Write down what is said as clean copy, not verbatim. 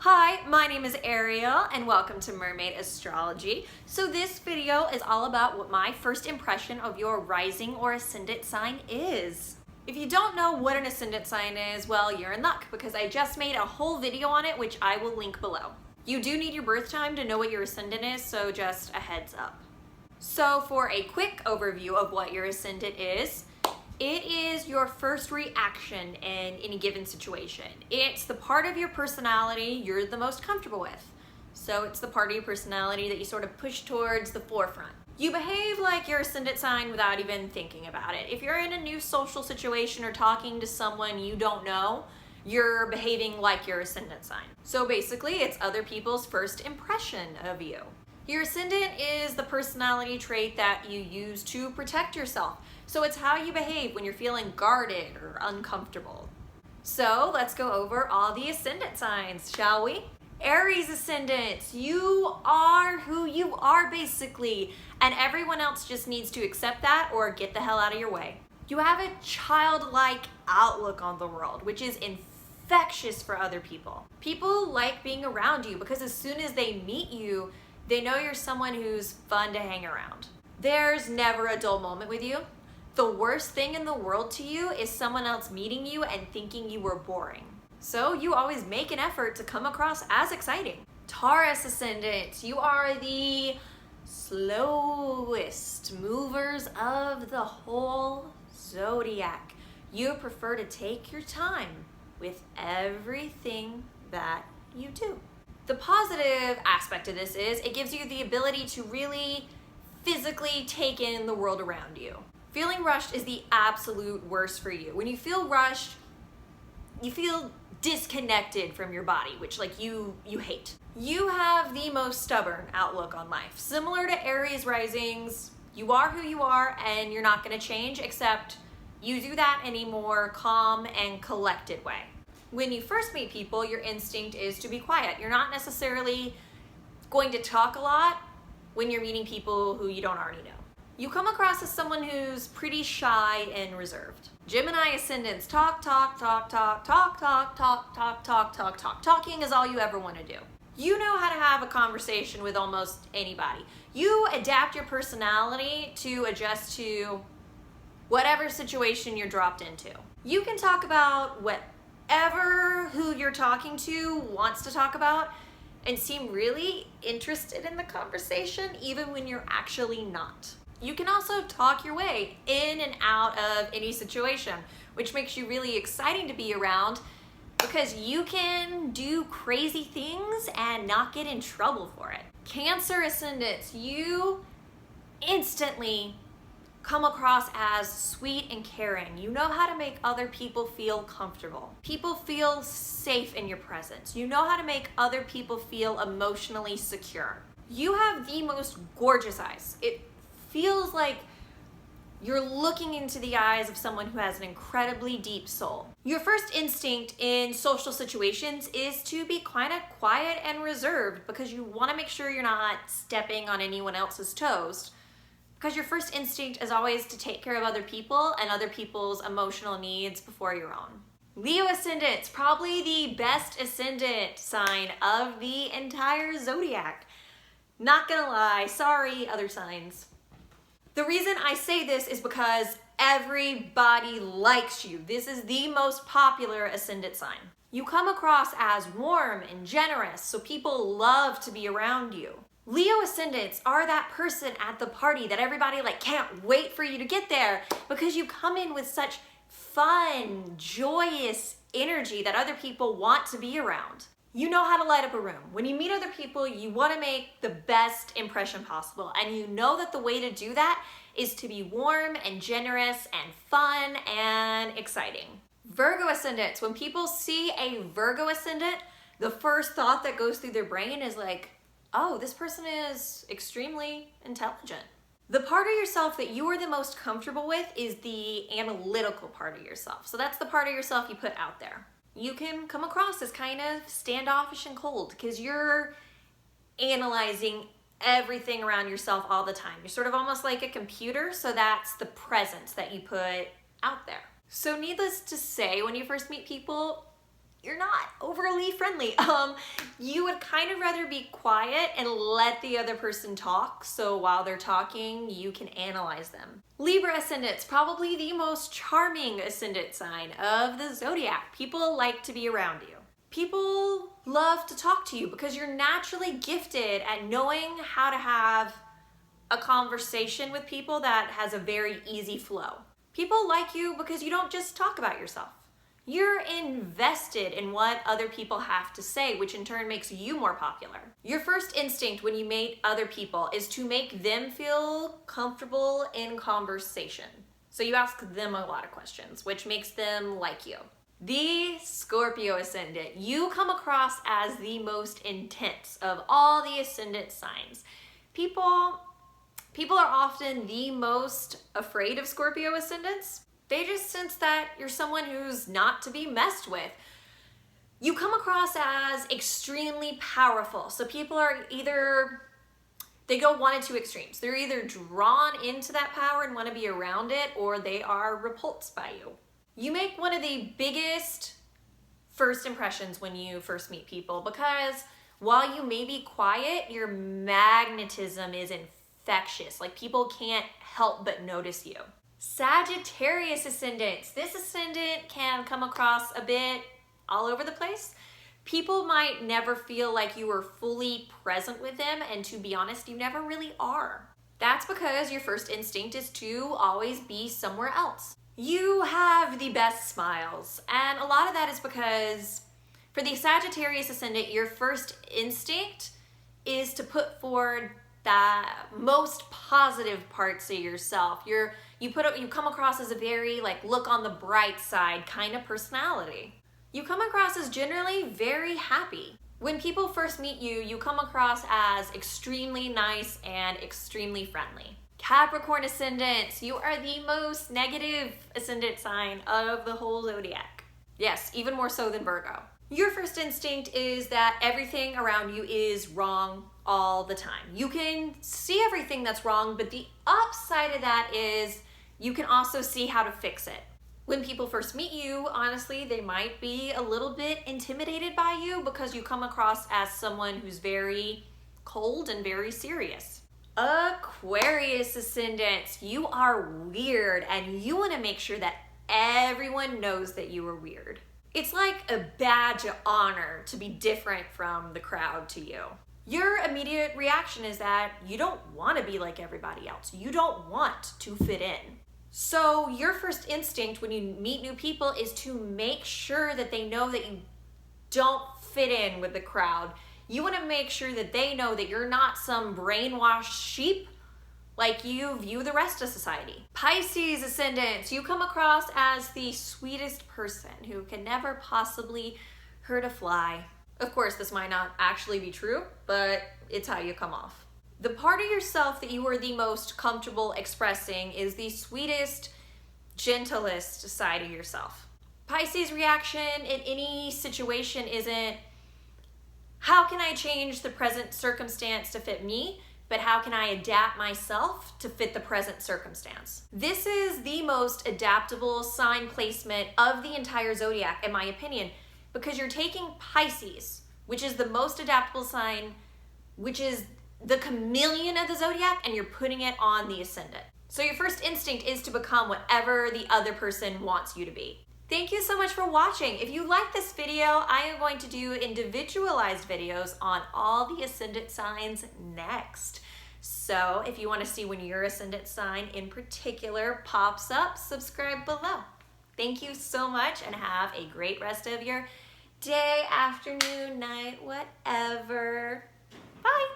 Hi, my name is Ariel and welcome to Mermaid Astrology. So this video is all about what my first impression of your rising or ascendant sign is. If you don't know what an ascendant sign is, well, you're in luck because I just made a whole video on it, which I will link below. You do need your birth time to know what your ascendant is, so just a heads up. So for a quick overview of what your ascendant is, it is your first reaction in any given situation. It's the part of your personality you're the most comfortable with. So it's the part of your personality that you sort of push towards the forefront. You behave like your ascendant sign without even thinking about it. If you're in a new social situation or talking to someone you don't know, you're behaving like your ascendant sign. So basically, it's other people's first impression of you. Your ascendant is the personality trait that you use to protect yourself. So it's how you behave when you're feeling guarded or uncomfortable. So let's go over all the ascendant signs, shall we? Aries Ascendant, you are who you are basically, and everyone else just needs to accept that or get the hell out of your way. You have a childlike outlook on the world, which is infectious for other people. People like being around you because as soon as they meet you, they know you're someone who's fun to hang around. There's never a dull moment with you. The worst thing in the world to you is someone else meeting you and thinking you were boring. So you always make an effort to come across as exciting. Taurus Ascendant, you are the slowest movers of the whole zodiac. You prefer to take your time with everything that you do. The positive aspect of this is it gives you the ability to really physically take in the world around you. Feeling rushed is the absolute worst for you. When you feel rushed, you feel disconnected from your body, which you hate. You have the most stubborn outlook on life. Similar to Aries risings, you are who you are and you're not going to change, except you do that in a more calm and collected way. When you first meet people, your instinct is to be quiet. You're not necessarily going to talk a lot when you're meeting people who you don't already know. You come across as someone who's pretty shy and reserved. Gemini Ascendants, talk. Talking is all you ever want to do. You know how to have a conversation with almost anybody. You adapt your personality to adjust to whatever situation you're dropped into. You can talk about whatever who you're talking to wants to talk about and seem really interested in the conversation even when you're actually not. You can also talk your way in and out of any situation, which makes you really exciting to be around because you can do crazy things and not get in trouble for it. Cancer Ascendants, you instantly come across as sweet and caring. You know how to make other people feel comfortable. People feel safe in your presence. You know how to make other people feel emotionally secure. You have the most gorgeous eyes. It feels like you're looking into the eyes of someone who has an incredibly deep soul. Your first instinct in social situations is to be kind of quiet and reserved because you want to make sure you're not stepping on anyone else's toes. Because your first instinct is always to take care of other people and other people's emotional needs before your own. Leo Ascendant, probably the best ascendant sign of the entire zodiac. Not gonna lie, sorry, other signs. The reason I say this is because everybody likes you. This is the most popular ascendant sign. You come across as warm and generous, so people love to be around you. Leo Ascendants are that person at the party that everybody can't wait for you to get there because you come in with such fun, joyous energy that other people want to be around. You know how to light up a room. When you meet other people, you want to make the best impression possible. And you know that the way to do that is to be warm and generous and fun and exciting. Virgo Ascendants, when people see a Virgo Ascendant, the first thought that goes through their brain is oh, this person is extremely intelligent. The part of yourself that you are the most comfortable with is the analytical part of yourself. So that's the part of yourself you put out there. You can come across as kind of standoffish and cold because you're analyzing everything around yourself all the time. You're sort of almost like a computer, so that's the presence that you put out there. So needless to say, when you first meet people, you're not overly friendly. You would kind of rather be quiet and let the other person talk, so while they're talking, you can analyze them. Libra Ascendant's probably the most charming ascendant sign of the zodiac. People like to be around you. People love to talk to you because you're naturally gifted at knowing how to have a conversation with people that has a very easy flow. People like you because you don't just talk about yourself. You're invested in what other people have to say, which in turn makes you more popular. Your first instinct when you meet other people is to make them feel comfortable in conversation. So you ask them a lot of questions, which makes them like you. The Scorpio Ascendant, you come across as the most intense of all the ascendant signs. People are often the most afraid of Scorpio Ascendants. They just sense that you're someone who's not to be messed with. You come across as extremely powerful. So people are they go one of two extremes. They're either drawn into that power and want to be around it, or they are repulsed by you. You make one of the biggest first impressions when you first meet people because while you may be quiet, your magnetism is infectious. Like people can't help but notice you. Sagittarius Ascendants. This ascendant can come across a bit all over the place. People might never feel like you are fully present with them, and to be honest, you never really are. That's because your first instinct is to always be somewhere else. You have the best smiles, and a lot of that is because for the Sagittarius Ascendant, your first instinct is to put forward the most positive parts of yourself. You come across as a very look on the bright side kind of personality. You come across as generally very happy. When people first meet you, you come across as extremely nice and extremely friendly. Capricorn Ascendants, you are the most negative ascendant sign of the whole zodiac. Yes, even more so than Virgo. Your first instinct is that everything around you is wrong all the time. You can see everything that's wrong, but the upside of that is you can also see how to fix it. When people first meet you, honestly, they might be a little bit intimidated by you because you come across as someone who's very cold and very serious. Aquarius Ascendants, you are weird and you want to make sure that everyone knows that you are weird. It's like a badge of honor to be different from the crowd to you. Your immediate reaction is that you don't want to be like everybody else. You don't want to fit in. So your first instinct when you meet new people is to make sure that they know that you don't fit in with the crowd. You want to make sure that they know that you're not some brainwashed sheep like you view the rest of society. Pisces Ascendants, you come across as the sweetest person who can never possibly hurt a fly. Of course, this might not actually be true, but it's how you come off. The part of yourself that you are the most comfortable expressing is the sweetest, gentlest side of yourself. Pisces' reaction in any situation isn't, how can I change the present circumstance to fit me? But how can I adapt myself to fit the present circumstance? This is the most adaptable sign placement of the entire zodiac, in my opinion, because you're taking Pisces, which is the most adaptable sign, which is the chameleon of the zodiac, and you're putting it on the ascendant. So your first instinct is to become whatever the other person wants you to be. Thank you so much for watching. If you like this video, I am going to do individualized videos on all the ascendant signs next. So if you want to see when your ascendant sign in particular pops up, subscribe below. Thank you so much and have a great rest of your day, afternoon, night, whatever. Bye.